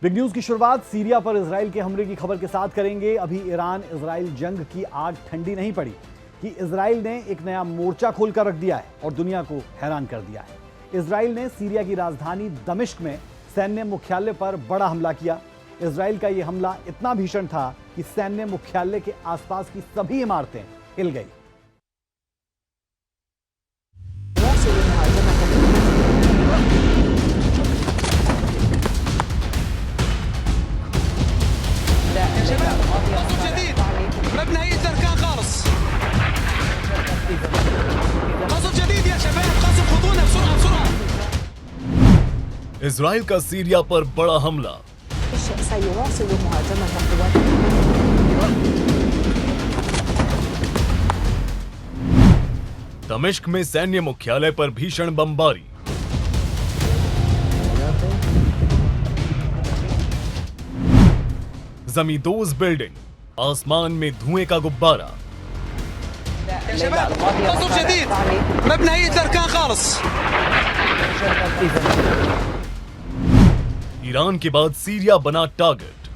Big news की शुरुआत Syria पर इजराइल के हमले की खबर के साथ करेंगे। अभी ईरान इजराइल जंग की आग ठंडी नहीं पड़ी कि इजराइल ने एक नया मोर्चा खोलकर रख दिया है और दुनिया को हैरान कर दिया है। इजराइल ने सीरिया की राजधानी दमिश्क में सैन्य मुख्यालय पर बड़ा हमला किया। इजराइल का यह हमला इतना भीषण था कि सैन्य मुख्यालय के आसपास की सभी इमारतें हिल गई। इजराइल का सीरिया पर बड़ा हमला। दमिश्क में सैन्य मुख्यालय पर भीषण बमबारी। जमींदोज बिल्डिंग, आसमान में धुएं का गुब्बारा। ईरान के बाद सीरिया बना टारगेट।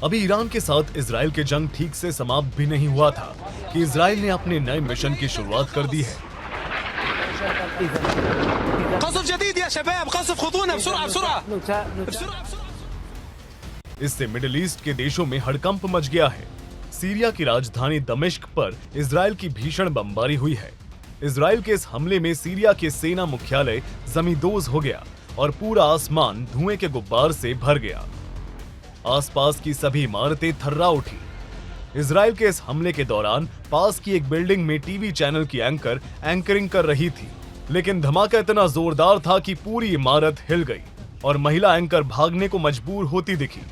अभी ईरान के साथ इजराइल के जंग ठीक से समाप्त भी नहीं हुआ था कि इजराइल ने अपने नए मिशन की शुरुआत कर दी है। इससे मिडिल ईस्ट के देशों में हड़कंप मच गया है। सीरिया की राजधानी दमिश्क पर इजराइल की भीषण बमबारी हुई है। इजराइल के इस हमले में सीरिया के सेना मुख्यालय जमींदोज हो गया और पूरा आसमान धुएं के गुब्बार से भर गया। आसपास की सभी इमारतें थर्रा उठी। इजराइल के इस हमले के दौरान पास की एक बिल्डिंग में टीवी चैनल की एंकर एंकरिंग कर रही थी, लेकिन धमाका इतना जोरदार था कि पूरी इमारत हिल गई और महिला एंकर भागने को मजबूर होती दिखी।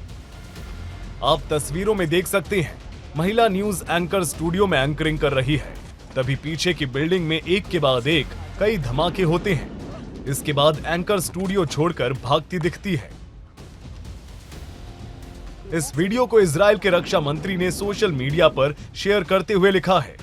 आप तस्वीरों में देख सकते हैं, महिला न्यूज एंकर स्टूडियो में एंकरिंग कर रही है। तभी पीछे की बिल्डिंग में एक के बाद एक कई धमाके होते हैं। इसके बाद एंकर स्टूडियो छोड़कर भागती दिखती है। इस वीडियो को इजराइल के रक्षा मंत्री ने सोशल मीडिया पर शेयर करते हुए लिखा है,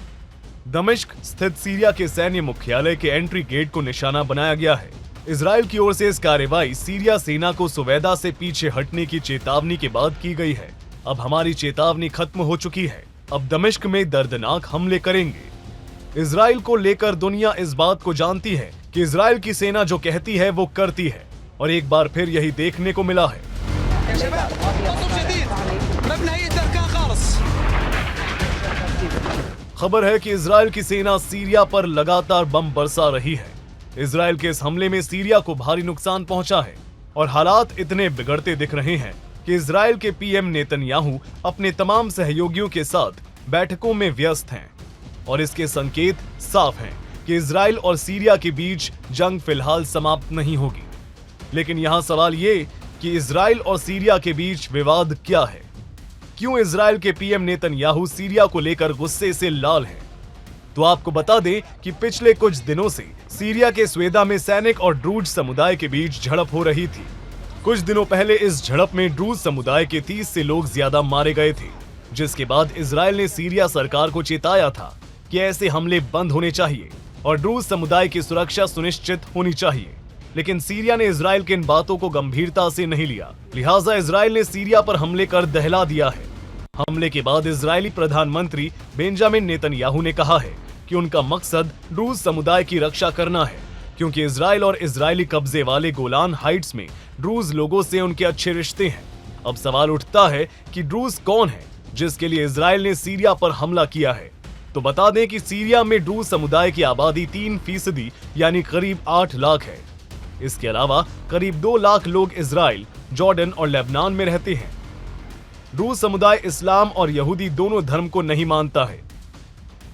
दमिश्क स्थित सीरिया के सैन्य मुख्यालय के एंट्री गेट को निशाना बनाया गया है। इजराइल की ओर से इस कार्रवाई सीरिया सेना को सुवेदा से पीछे हटने की चेतावनी के बाद की गई है। अब हमारी चेतावनी खत्म हो चुकी है। अब दमिश्क में दर्दनाक हमले करेंगे। इजराइल को लेकर दुनिया इस बात को जानती है कि इजराइल की सेना जो कहती है वो करती है, और एक बार फिर यही देखने को मिला है। खबर है कि इजराइल की सेना सीरिया पर लगातार बम बरसा रही है। इजराइल के इस हमले में सीरिया को भारी नुकसान पहुंचा है और हालात इतने बिगड़ते दिख रहे हैं कि इजराइल के पीएम नेतन्याहू अपने तमाम सहयोगियों के साथ बैठकों में व्यस्त हैं और इसके संकेत साफ हैं कि इजराइल और सीरिया के बीच जंग फिलहाल समाप्त नहीं होगी। लेकिन यहाँ सवाल ये कि इजराइल और सीरिया के बीच विवाद क्या है? क्यों इजराइल के पीएम नेतन्याहू सीरिया को लेकर गुस्से से लाल हैं? तो आपको बता दें कि पिछले कुछ दिनों से सीरिया के स्वेदा में सैनिक और ड्रूज समुदाय के बीच झड़प हो रही थी। कुछ दिनों पहले इस झड़प में ड्रूज समुदाय के 30 से लोग ज्यादा मारे गए थे, जिसके बाद इजराइल ने सीरिया सरकार को चेताया था कि ऐसे हमले बंद होने चाहिए और ड्रूज समुदाय की सुरक्षा सुनिश्चित होनी चाहिए। लेकिन सीरिया ने इजराइल की इन बातों को गंभीरता से नहीं लिया, लिहाजा इजराइल ने सीरिया पर हमले कर दहला दिया है। हमले के बाद इजरायली प्रधानमंत्री बेंजामिन नेतन्याहू ने कहा है कि उनका मकसद ड्रूज समुदाय की रक्षा करना है, क्योंकि इजराइल और इजरायली कब्जे वाले गोलान हाइट्स में ड्रूज लोगों से उनके अच्छे रिश्ते हैं। अब सवाल उठता है कि ड्रूज कौन है जिसके लिए इजराइल ने सीरिया पर हमला किया है? तो बता दें कि सीरिया में ड्रूज समुदाय की आबादी 3% यानी करीब 8 लाख है। इसके अलावा करीब 2 लाख लोग इजराइल, जॉर्डन और लेबनान में रहते हैं। ड्रूज समुदाय इस्लाम और यहूदी दोनों धर्म को नहीं मानता है।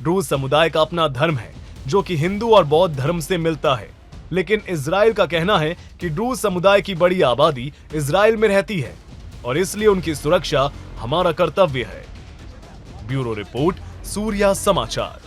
ड्रूज समुदाय का अपना धर्म है जो कि हिंदू और बौद्ध धर्म से मिलता है, लेकिन इजराइल का कहना है कि ड्रूज समुदाय की बड़ी आबादी इजराइल में रहती है और इसलिए उनकी सुरक्षा हमारा कर्तव्य है। ब्यूरो रिपोर्ट, सूर्या समाचार।